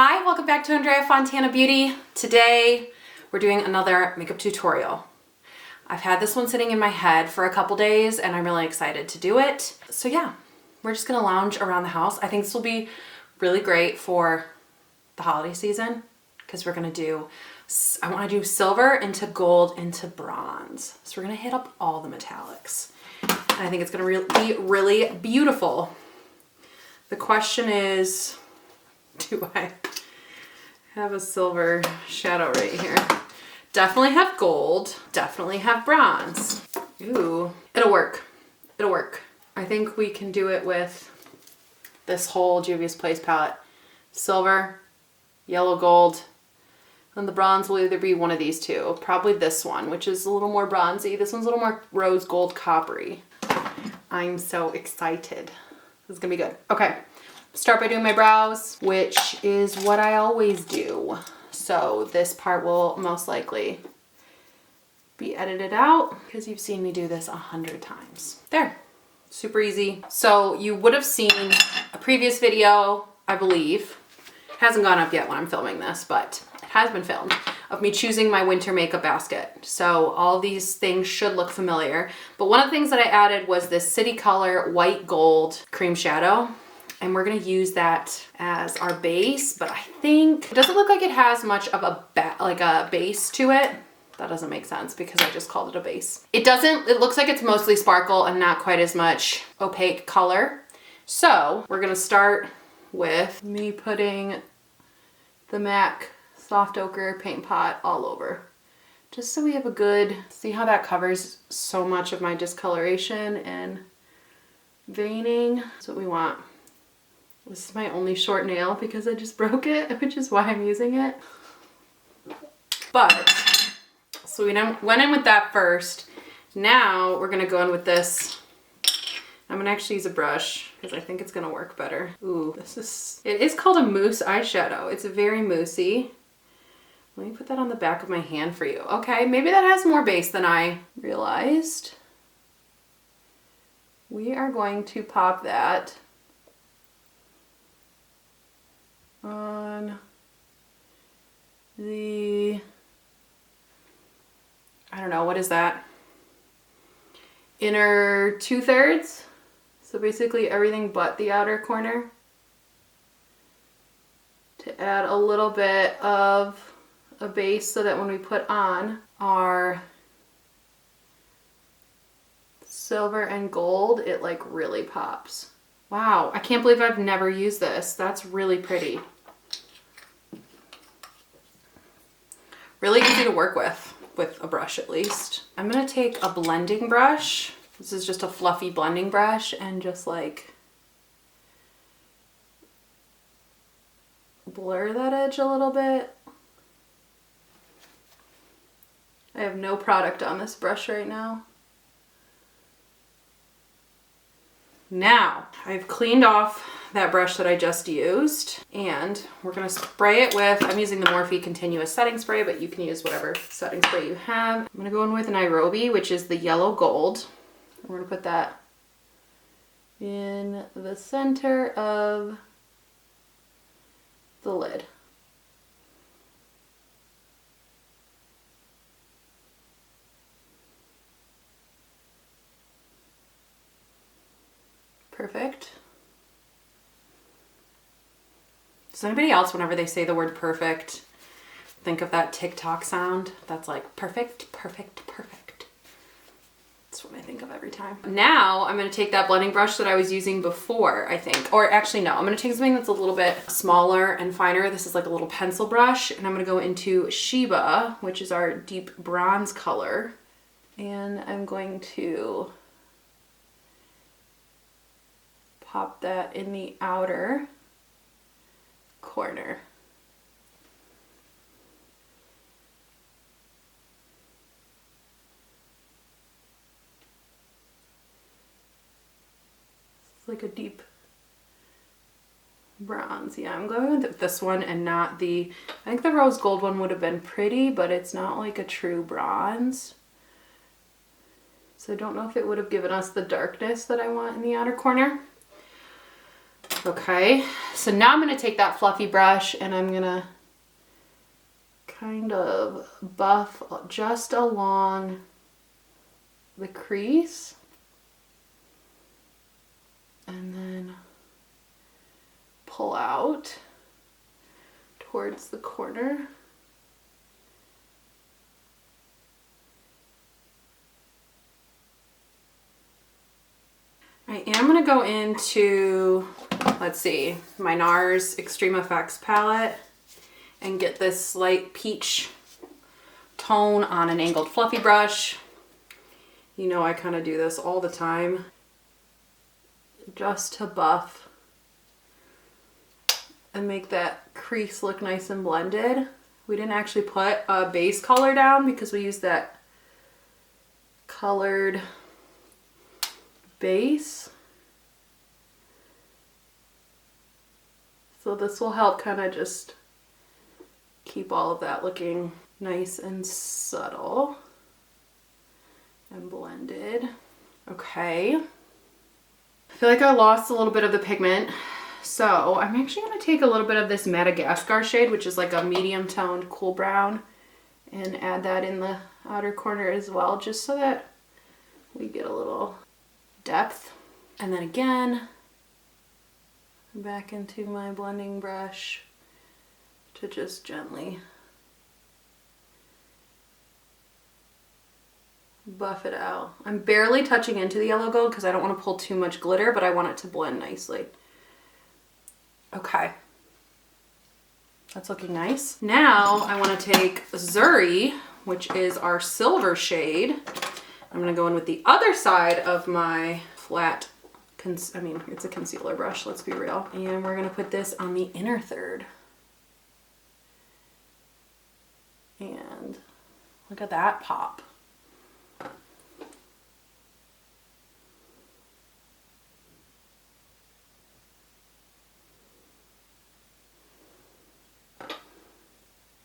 Hi, welcome back to Andrea Fontana Beauty. Today we're doing another makeup tutorial. I've had this one sitting in my head for a couple days and I'm really excited to do it. So yeah, we're just gonna lounge around the house. I think this will be really great for the holiday season because we're gonna do, I wanna do silver into gold into bronze. So we're gonna hit up all the metallics. And I think it's gonna be really beautiful. The question is, do I have a silver shadow right here? Definitely have gold, definitely have bronze. Ooh, it'll work, it'll work. I think we can do it with this whole Juvia's Place palette. Silver, yellow gold, and the bronze will either be one of these two. Probably this one, which is a little more bronzy. This one's a little more rose gold coppery. I'm so excited. This is gonna be good. Okay. Start by doing my brows, which is what I always do. So this part will most likely be edited out because you've seen me do this 100 times. There, super easy. So you would have seen a previous video, I believe. It hasn't gone up yet when I'm filming this, but it has been filmed, of me choosing my winter makeup basket. So all these things should look familiar. But one of the things that I added was this City Color white gold cream shadow. And we're gonna use that as our base, but I think it doesn't look like it has much of a base to it. That doesn't make sense because I just called it a base. It looks like it's mostly sparkle and not quite as much opaque color. So we're gonna start with me putting the MAC Soft Ochre paint pot all over. Just so we have a good, see how that covers so much of my discoloration and veining. That's what we want. This is my only short nail because I just broke it, which is why I'm using it. But, so we went in with that first. Now we're gonna go in with this. I'm gonna actually use a brush because I think it's gonna work better. Ooh, it is called a Mousse eyeshadow. It's very moussey. Let me put that on the back of my hand for you. Okay, maybe that has more base than I realized. We are going to pop that on the, I don't know, what is that? Inner 2/3. So basically everything but the outer corner. To add a little bit of a base so that when we put on our silver and gold, it like really pops. Wow, I can't believe I've never used this. That's really pretty. Really easy to work with a brush at least. I'm gonna take a blending brush. This is just a fluffy blending brush and just like blur that edge a little bit. I have no product on this brush right now. Now, I've cleaned off that brush that I just used and we're gonna spray it with, I'm using the Morphe Continuous Setting Spray, but you can use whatever setting spray you have. I'm gonna go in with Nairobi, which is the yellow gold. We're gonna put that in the center of the lid. Perfect. Does anybody else, whenever they say the word perfect, think of that TikTok sound? That's like perfect, perfect, perfect. That's what I think of every time. Now I'm gonna take that blending brush that I was using before, I think. Or actually no, I'm gonna take something that's a little bit smaller and finer. This is like a little pencil brush and I'm gonna go into Sheba, which is our deep bronze color. And I'm going to pop that in the outer corner. It's like a deep bronze. Yeah, I'm going with this one and not the, I think the rose gold one would have been pretty, but it's not like a true bronze. So I don't know if it would have given us the darkness that I want in the outer corner. Okay, so now I'm gonna take that fluffy brush and I'm gonna kind of buff just along the crease. And then pull out towards the corner. I am going to go into, let's see, my NARS Extreme Effects palette and get this slight peach tone on an angled fluffy brush. You know I kind of do this all the time, just to buff and make that crease look nice and blended. We didn't actually put a base color down because we used that colored base. So this will help kind of just keep all of that looking nice and subtle and blended. Okay. I feel like I lost a little bit of the pigment. So I'm actually going to take a little bit of this Madagascar shade, which is like a medium toned cool brown, and add that in the outer corner as well, just so that we get a little depth. And then again, back into my blending brush to just gently buff it out. I'm barely touching into the yellow gold because I don't want to pull too much glitter, but I want it to blend nicely. Okay, that's looking nice. Now I want to take Zuri, which is our silver shade. I'm going to go in with the other side of my flat, it's a concealer brush, let's be real. And we're going to put this on the inner third. And look at that pop.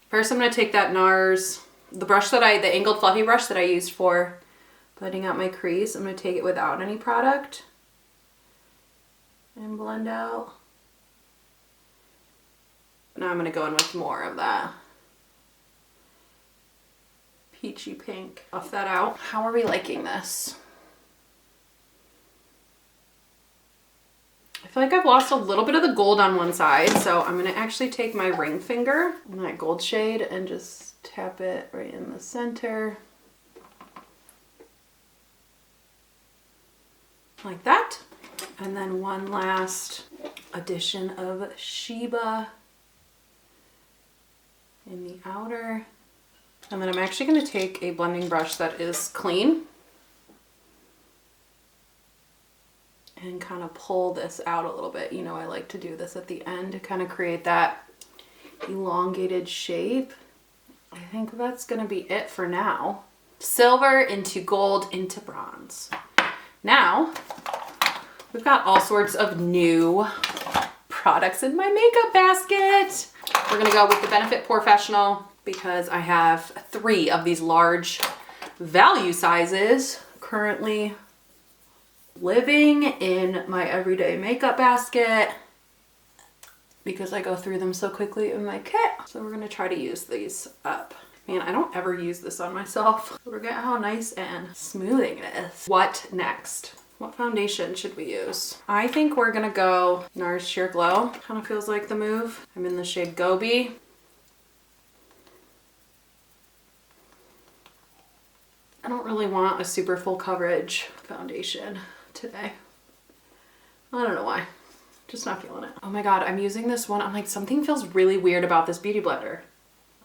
First, I'm going to take that NARS, the angled fluffy brush that I used for blending out my crease. I'm going to take it without any product and blend out. Now I'm going to go in with more of that peachy pink. Buff that out. How are we liking this? I feel like I've lost a little bit of the gold on one side, so I'm going to actually take my ring finger in that gold shade and just tap it right in the center. Like that. And then one last addition of Sheba in the outer. And then I'm actually going to take a blending brush that is clean and kind of pull this out a little bit. You know, I like to do this at the end to kind of create that elongated shape. I think that's going to be it for now. Silver into gold into bronze. Now, we've got all sorts of new products in my makeup basket. We're going to go with the Benefit Professional because I have 3 of these large value sizes currently living in my everyday makeup basket because I go through them so quickly in my kit. So we're gonna try to use these up. Man, I don't ever use this on myself. Look at how nice and smoothing it is. What next? What foundation should we use? I think we're gonna go NARS Sheer Glow. Kind of feels like the move. I'm in the shade Gobi. I don't really want a super full coverage foundation today. I don't know why. Just not feeling it. Oh my god, I'm using this one. I'm like, something feels really weird about this beauty blender.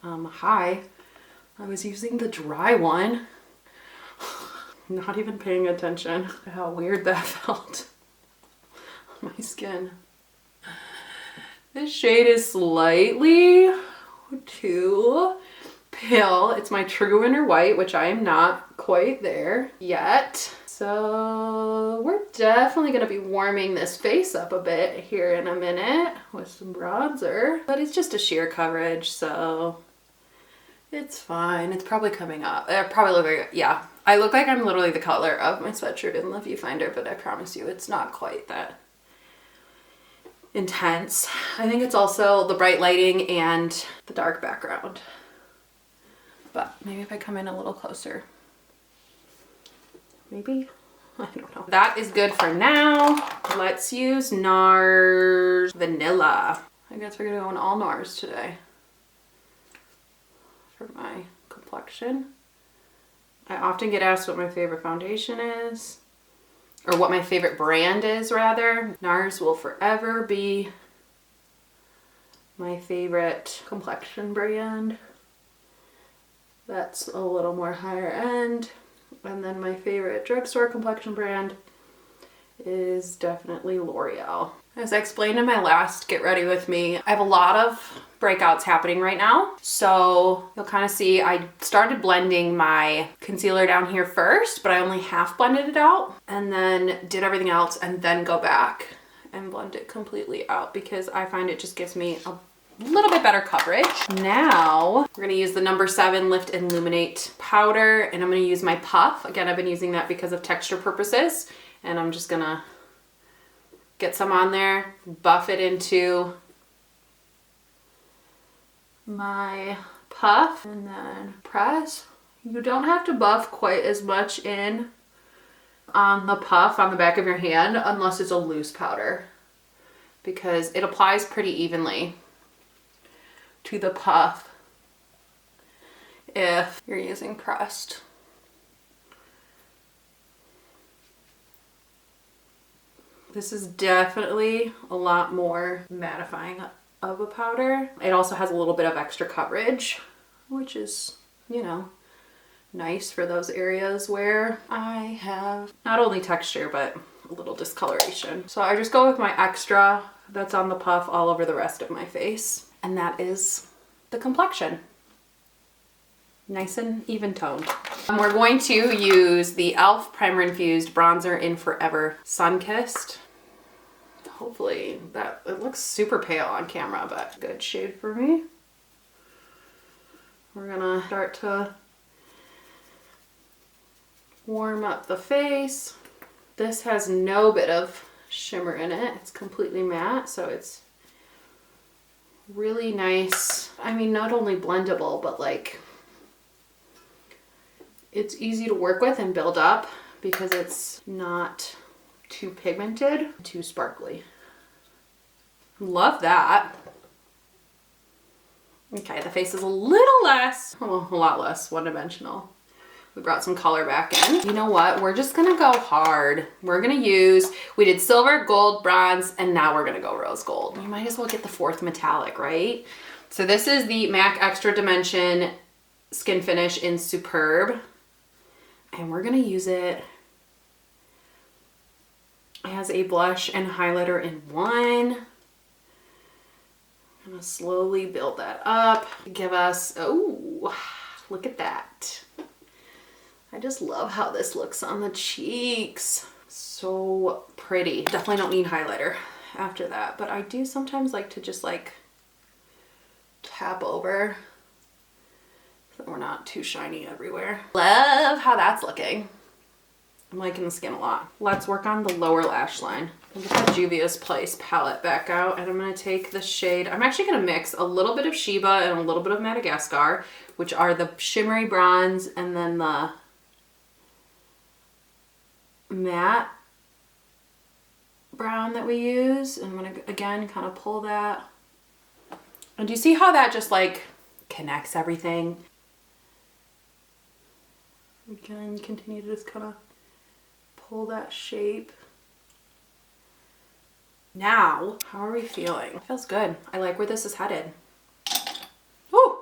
Hi. I was using the dry one. Not even paying attention to how weird that felt on my skin. This shade is slightly too pale. It's my True Winter White, which I am not quite there yet. So we're definitely going to be warming this face up a bit here in a minute with some bronzer. But it's just a sheer coverage, so it's fine. It's probably coming up. I probably look like, yeah. I look like I'm literally the color of my sweatshirt in the viewfinder, but I promise you it's not quite that intense. I think it's also the bright lighting and the dark background. But maybe if I come in a little closer, maybe, I don't know. That is good for now. Let's use NARS Vanilla. I guess we're gonna go in all NARS today for my complexion. I often get asked what my favorite foundation is, or what my favorite brand is rather. NARS will forever be my favorite complexion brand. That's a little more higher end. And then my favorite drugstore complexion brand is definitely L'Oreal. As I explained in my last Get Ready With Me, I have a lot of breakouts happening right now. So you'll kind of see I started blending my concealer down here first, but I only half blended it out and then did everything else and then go back and blend it completely out because I find it just gives me a little bit better coverage. Now we're gonna use the number 7 Lift and Luminate powder, and I'm gonna use my puff. Again, I've been using that because of texture purposes, and I'm just gonna get some on there, buff it into my puff, and then press. You don't have to buff quite as much in on the puff on the back of your hand unless it's a loose powder, because it applies pretty evenly to the puff if you're using pressed. This is definitely a lot more mattifying of a powder. It also has a little bit of extra coverage, which is, you know, nice for those areas where I have not only texture but a little discoloration. So I just go with my extra that's on the puff all over the rest of my face. And that is the complexion. Nice and even toned. We're going to use the e.l.f. Primer Infused Bronzer in Forever Sunkissed. Hopefully that, it looks super pale on camera, but good shade for me. We're gonna start to warm up the face. This has no bit of shimmer in it. It's completely matte, so it's really nice. I mean, not only blendable, but like it's easy to work with and build up because it's not too pigmented, too sparkly. Love that. Okay, the face is a little less, well, a lot less one-dimensional. We brought some color back in. You know what? We're just gonna go hard. We're gonna use, we did silver, gold, bronze, and now we're gonna go rose gold. You might as well get the 4th metallic, right? So this is the MAC Extra Dimension Skin Finish in Superb. And we're gonna use it as a blush and highlighter in one. I'm gonna slowly build that up. Give us, oh, look at that. I just love how this looks on the cheeks. So pretty. Definitely don't need highlighter after that, but I do sometimes like to just like tap over so we're not too shiny everywhere. Love how that's looking. I'm liking the skin a lot. Let's work on the lower lash line. I'll get the Juvia's Place palette back out, and I'm gonna take the shade, I'm actually gonna mix a little bit of Sheba and a little bit of Madagascar, which are the shimmery bronze and then the matte brown that we use. I'm gonna again kind of pull that, and do you see how that just like connects everything? Again, continue to just kind of pull that shape. Now, how are we feeling? It feels good. I like where this is headed. Woo!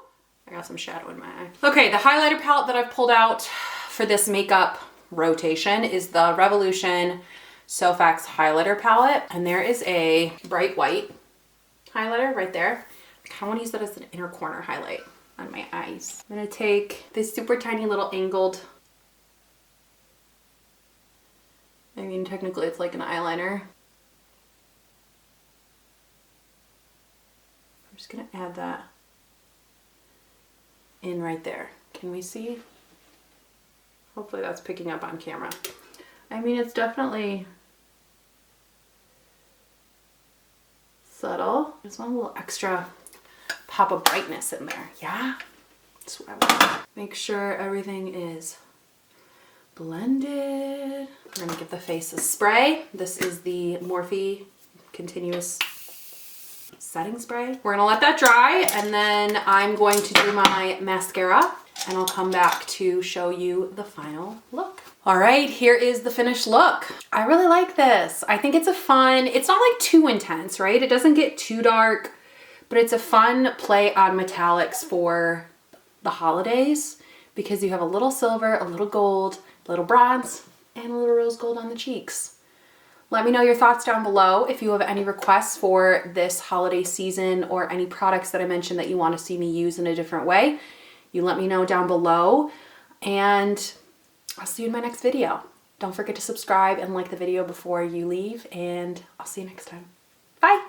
I got some shadow in my eye. Okay, the highlighter palette that I've pulled out for this makeup rotation is the Revolution So Facts highlighter palette, and there is a bright white highlighter right there. I kind of want to use that as an inner corner highlight on my eyes. I'm gonna take this super tiny little angled, I mean technically it's like an eyeliner. I'm just gonna add that in right there. Can we see? Hopefully that's picking up on camera. I mean, it's definitely Subtle. Just want a little extra pop of brightness in there. Yeah, that's what I want. Make sure everything is blended. We're gonna give the face a spray. This is the Morphe Continuous Setting Spray. We're gonna let that dry, and then I'm going to do my mascara, and I'll come back to show you the final look. All right, here is the finished look. I really like this. I think it's a fun, it's not like too intense, right? It doesn't get too dark, but it's a fun play on metallics for the holidays because you have a little silver, a little gold, a little bronze, and a little rose gold on the cheeks. Let me know your thoughts down below if you have any requests for this holiday season or any products that I mentioned that you want to see me use in a different way. You let me know down below, and I'll see you in my next video. Don't forget to subscribe and like the video before you leave, and I'll see you next time. Bye!